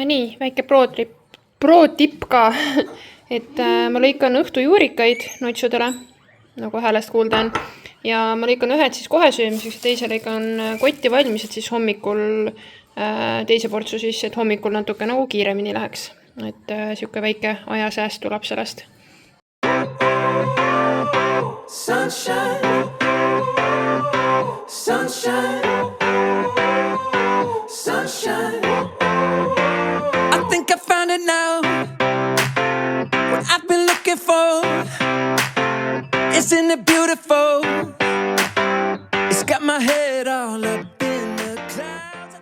nii, väike pro-tipp ka, et ma lõikan õhtu juurikaid nutsudele, nagu häälest kuulda on. Ja ma lõikan ühed siis kohe söömiseks ja teise lõikan kotti valmis, et siis hommikul teise portsu siis, et hommikul natuke nagu kiiremini läheks. Et siuke väike ajasääst tuleb sellest. Sunshine, sunshine, sunshine. I think I found it now. What I've been looking for. Isn't it beautiful? It's got my head all up in the clouds.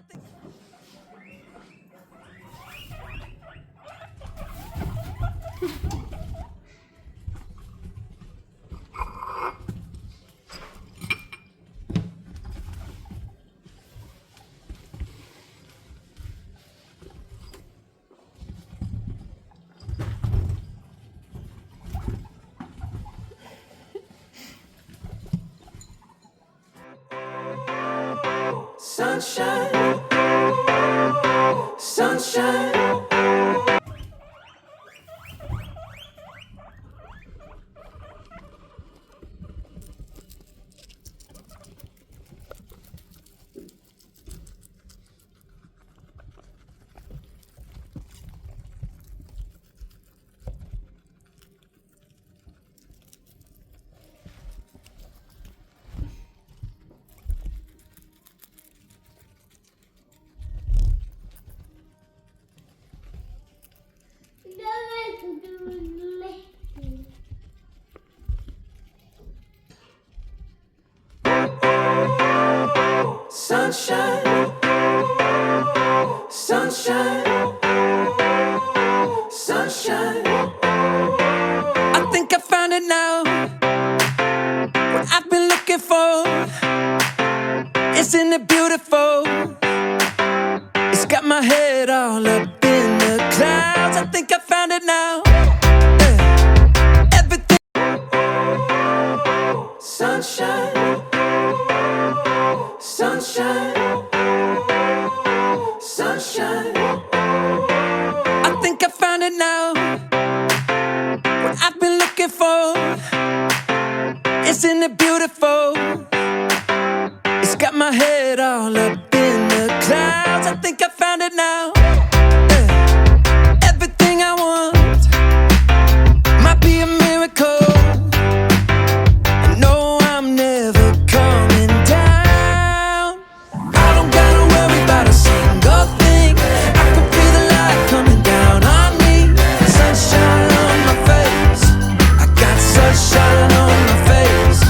Sunshine, sunshine. Sunshine, sunshine, sunshine. I think I found it now. What I've been looking for. Isn't it beautiful? It's got my head all up in the clouds. I think I found it now. Everything. Sunshine, sunshine, sunshine. I think I found it now. What I've been looking for. Isn't it beautiful? It's got my head all up in the clouds. I think I found it now. Everything I want might be a miracle. I know I'm never coming down. I don't gotta worry about a single thing. I can feel the light coming down on me. Sunshine on my face. I got sunshine on my face.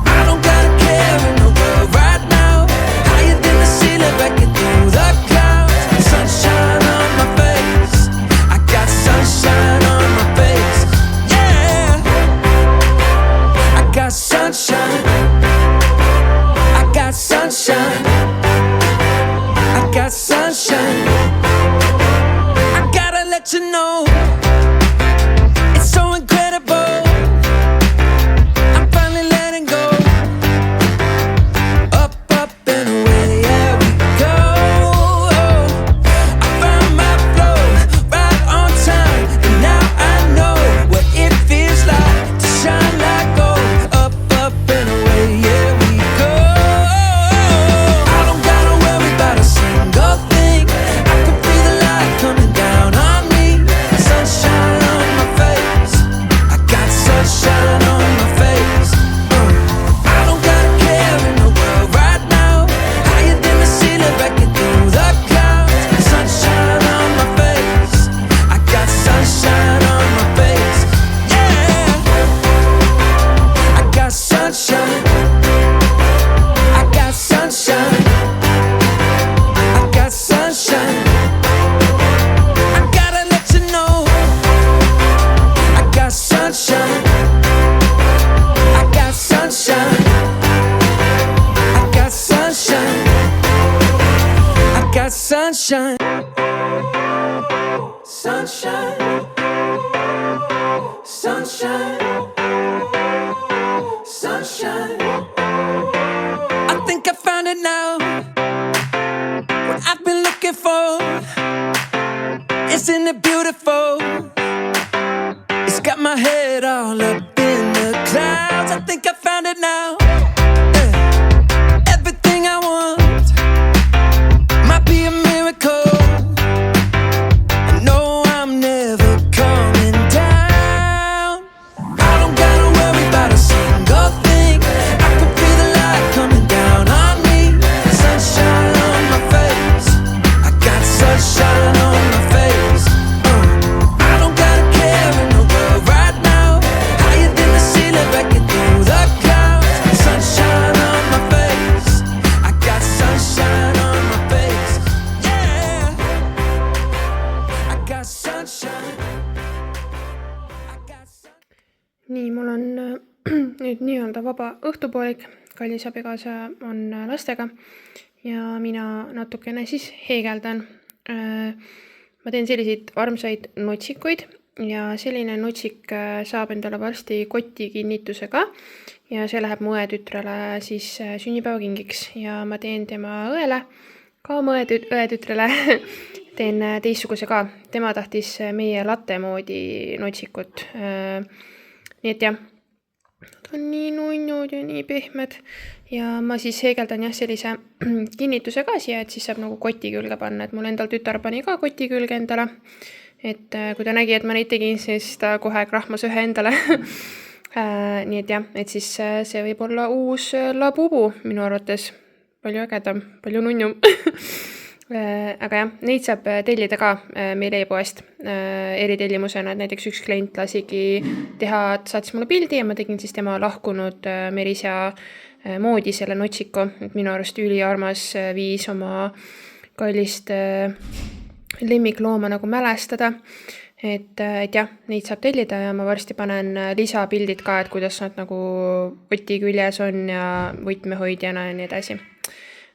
I don't gotta care in the world right now. Higher than the ceiling, breaking through the clouds. Sunshine on my face. I got sunshine on my face. Yeah, I got sunshine. I got sunshine. I got sunshine. I gotta let you know, it's so incredible. I'm finally letting go. Up, up and away, yeah we go. I found my flow right on time, and now I know what it feels like to shine like gold. Up, up and away, yeah we go. I don't gotta worry about a single thing. I can feel the light coming down on me. Sunshine on my face. I got sunshine on my face. I don't gotta care in the world right now. Higher than the ceiling, breaking through the clouds. Sunshine on my face. I got sunshine on my face. Yeah, I got sunshine. I got sunshine. I got sunshine. I gotta let you know, I got sunshine. I got sunshine. I got sunshine. I got sunshine. Sunshine, sunshine, sunshine. I think I found it now. What I've been looking for. nüüd nii-öelda vaba õhtupoolik, kallis abikaasa on lastega ja mina natukene siis heegeldan. Ma teen selliseid armsaid notsikuid ja selline notsik saab endale varsti kotikinnitusega ja see läheb mu õetütrele siis sünnipäevakingiks ja ma teen tema õele, ka oma õetütrele teen teistsuguse ka. Tema tahtis meie latte moodi notsikut. Nii et jah, nad on nii nunnud ja nii pehmed ja ma siis heegeldan jah sellise kinnituse ka siia, et siis saab nagu koti külge panna, et mul endal tütar pani ka koti külge endale, et kui ta nägi, et ma neid tegin, siis ta kohe krahmas ühe endale. Nii et jah, et siis see võib olla uus Labubu minu arvates, palju ägedam, palju nunnum. Aga jah, neid saab tellida ka meil e-poest eritellimusena, et näiteks üks klient lasigi teha, saatis mulle pildi ja ma tegin siis tema lahkunud Merisja moodi selle notsiku, et minu arust üliarmas viis oma kallist lemmiklooma nagu mälestada, et jah, neid saab tellida ja ma varsti panen lisapildid ka, et kuidas nad nagu koti küljes on ja võtmehoidjana ja nii edasi.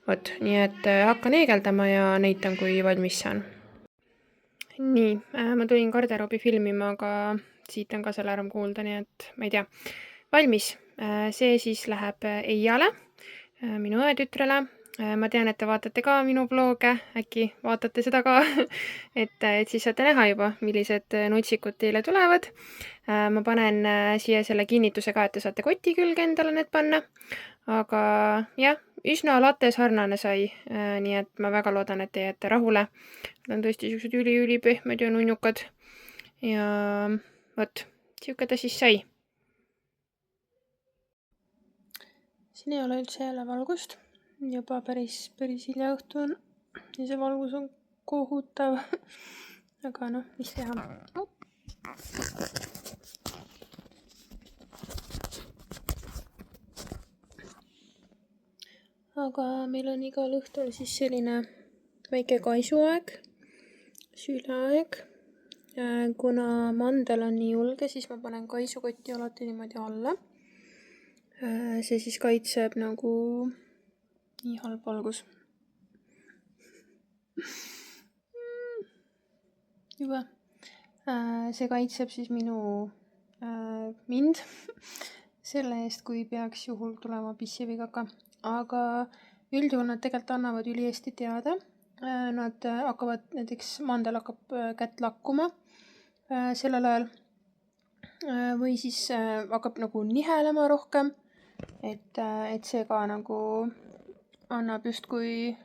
Vot, nii et hakkan heegeldama ja näitan, kui valmis saan. Nii, ma tulin garderoobi filmima, aga siit on ka selle ära kuulda, nii et ma ei tea. Valmis, see siis läheb Eiale, minu õetütrele. Ma tean, et te vaatate ka minu blooge, äkki vaatate seda ka, et siis saate näha juba, millised notsikud teile tulevad. Ma panen siia selle kinnituse ka, et te saate koti külge endale need panna, aga jah, üsna latte sarnane sai, nii et ma väga loodan, et te jääte rahule. Nad on tõesti sellised üli pehmed ja nunnukad ja vot, siuke ta siis sai. Siin ei ole üldse jälle valgust, juba päris hilja õhtu on ja see valgus on kohutav, aga noh, mis teha. Aga meil on igal õhtul siis selline väike kaisuaeg, süleaeg. Kuna mandel on nii julge, siis ma panen kaisukotti alati niimoodi alla. See siis kaitseb nagu nii halb valgus. Juba. See kaitseb siis mind selle eest, kui peaks juhul tulema pissi või kaka. Aga üldjuhul nad tegelikult annavad ülihästi teada. Nad hakkavad, näiteks mandel hakkab kätt lakkuma sellel ajal või siis hakkab nagu nihelema rohkem, et see ka nagu annab justkui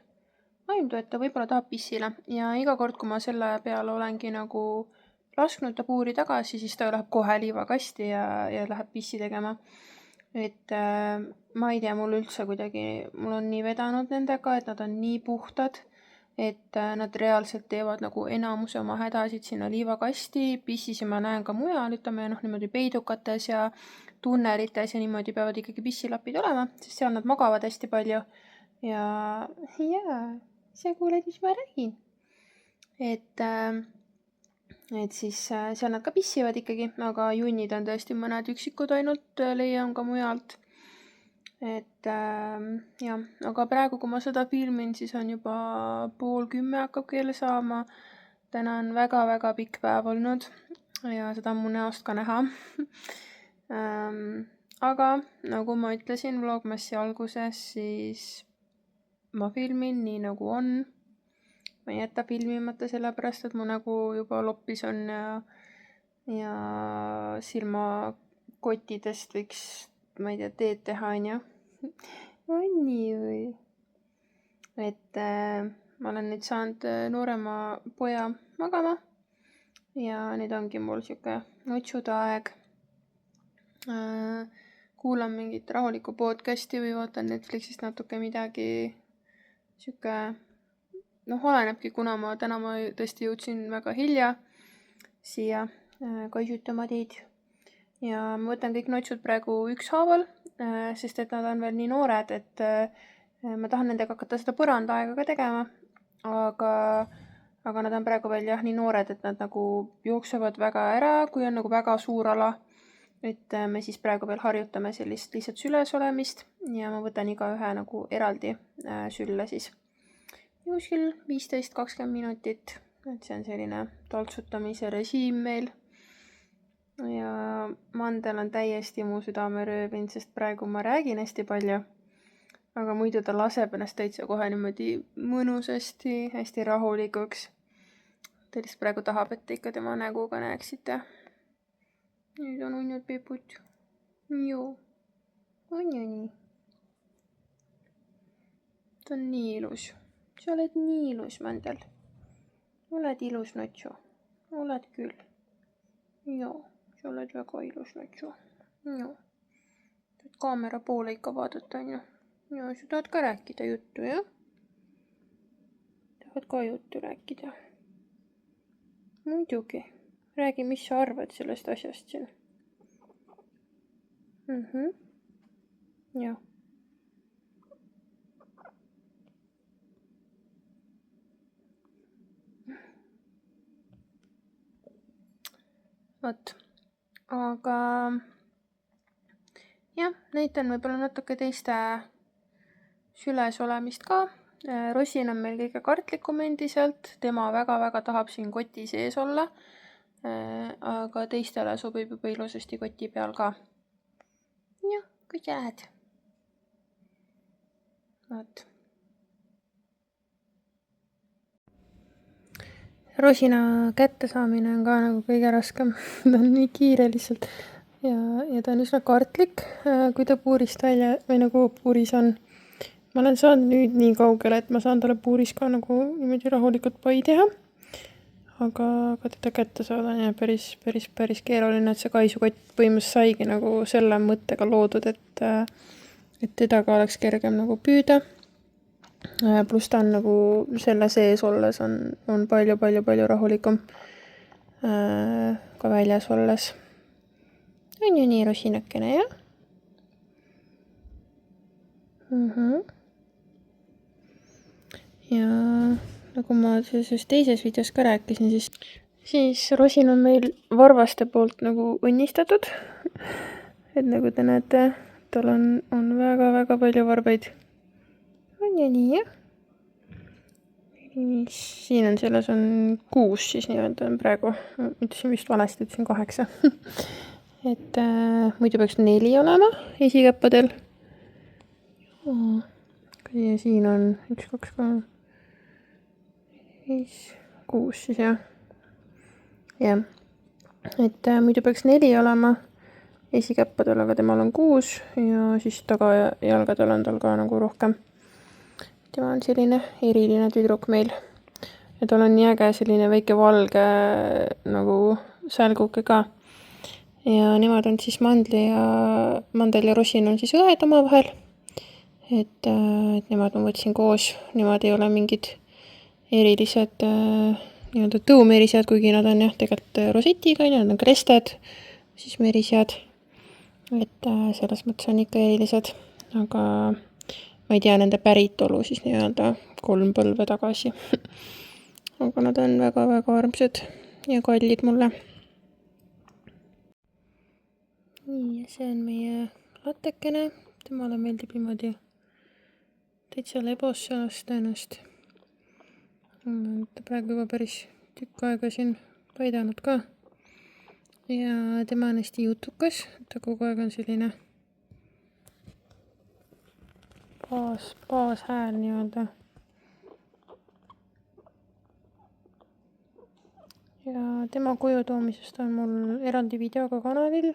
aimdu, et ta võib-olla tahab pissile ja iga kord, kui ma selle peale olengi nagu lasknud ta puuri tagasi, siis ta läheb kohe liivakasti ja läheb pissi tegema. Et ma ei tea, mul üldse kuidagi, mul on nii vedanud nendega, et nad on nii puhtad, et nad reaalselt teevad nagu enamuse oma hädasid sinna liivakasti, pissisi ma näen ka mujal, ütleme niimoodi peidukates ja tunnelites ja niimoodi peavad ikkagi pissilapid olema, sest seal nad magavad hästi palju ja sa kuuled, mis ma räägin. Et siis seal nad ka pissivad ikkagi, aga junnid on tõesti mõned üksikud ainult, leian ka mujalt. Et jah, aga praegu, kui ma seda filmin, siis on juba 9:30 hakkab kell saama. Täna on väga pikk päev olnud ja seda on mu näost ka näha. Aga nagu ma ütlesin vlogmassi alguses, siis ma filmin nii nagu on. Ma ei jäta filmimata sellepärast, et mu nägu juba loppis on ja silmakottidest võiks, ma ei tea, teed teha, on ju. On nii või? Et ma olen nüüd saanud noorema poja magama ja nüüd ongi mul siuke notsude aeg. Kuulan mingit rahulikku podcasti või vaatan Netflixist natuke midagi siuke. Olenebki, kuna täna ma tõesti jõudsin väga hilja siia kaisutama teid ja ma võtan kõik notsud praegu ükshaaval, sest et nad on veel nii noored, et ma tahan nendega hakata seda põrandaaega ka tegema, aga nad on praegu veel jah nii noored, et nad nagu jooksevad väga ära, kui on nagu väga suur ala et me siis praegu veel harjutame sellist lihtsalt süles olemist ja ma võtan igaühe nagu eraldi sülle siis. Kuskil 15-20 minutit, et see on selline taltsutamise režiim meil. Ja mandel on täiesti mu südame röövinud, sest praegu ma räägin hästi palju. Aga muidu ta laseb ennast täitsa kohe niimoodi mõnusasti, hästi rahulikuks. Ta lihtsalt praegu tahab, et ikka tema näguga näeksite. Nüüd on unnud Piput. Joo, on ju nii? Ta on nii ilus. Sa oled nii ilus, mandel. Oled ilus, Natsu. Oled küll. Joo, sa oled väga ilus, Natsu. Joo. Tahad kaamera poole ikka vaadata, on ju? Joo, sa tahad ka rääkida juttu, jah? Tahad ka juttu rääkida? Muidugi. Räägi, mis sa arvad sellest asjast siin? Jah. Vot. Aga jah, näitan võib-olla natuke teiste süles olemist ka. Rosin on meil kõige kartlikum endiselt. Tema väga-väga tahab siin koti sees olla. Aga teistele sobib juba ilusasti koti peal ka. Jah, kui sa lähed. Vaat. Rosina kättesaamine on ka nagu kõige raskem. Ta on nii kiire lihtsalt. Ja ta on üsna kartlik, kui ta puurist välja või nagu puuris on. Ma olen saanud nüüd nii kaugele, et ma saan talle puuris ka nagu niimoodi rahulikult pai teha. Aga teda kätte saada on päris keeruline, et see kaisukott põhimõtteliselt saigi nagu selle mõttega loodud, et teda ka oleks kergem nagu püüda. Plus ta on nagu selle sees olles on palju rahulikum ka väljas olles. On ju nii rosinakene, jah? Ja nagu ma selles teises videos ka rääkisin, siis rosin on meil varvaste poolt nagu õnnistatud. Et nagu te näete, tal on väga palju varbaid. On ju nii, jah? Siin on selles on 6 siis nii-öelda on praegu. Ütlesin vist valesti, ütlesin 8. Et muidu peaks 4 olema esikäppadel. Ja siin on 1, 2, 3, 5, 6 siis jah. Jah. Et muidu peaks 4 olema esikäppadel, aga temal on 6 ja siis tagajalgadel on tal ka nagu rohkem. Tema on selline eriline tüdruk meil. Ja tal on nii äge selline väike valge nagu sälguke ka. Ja nemad on siis mandel ja rosin on siis õed oma vahel. Et nemad ma võtsin koos. Nemad ei ole mingid erilised nii-öelda tõumerisjad, kuigi nad on jah tegelikult rosetiga, nad on krested, siis merisjad. Et selles mõttes on ikka erilised, aga ma ei tea nende päritolu siis nii-öelda 3 põlve tagasi. Aga nad on väga armsad ja kallid mulle. Nii, see on meie latekene. Temale meeldib niimoodi täitsa lebosse lasta ennast. Ta praegu juba päris tükk aega siin paidanud ka. Ja tema on hästi jutukas. Ta kogu aeg on selline baashääl nii-öelda. Ja tema koju toomisest on mul eraldi video ka kanalil.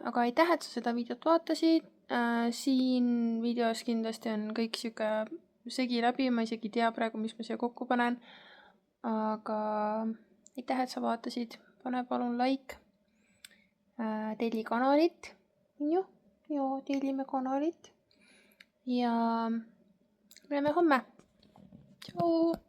aga aitäh, et sa seda videot vaatasid. Siin videos kindlasti on kõik sihuke segi läbi, ma isegi ei tea praegu, mis ma siia kokku panen. Aga aitäh, et sa vaatasid. Pane palun like. Telli kanalit. Joo, tellime kanalit. Ja me näeme homme. Tšau!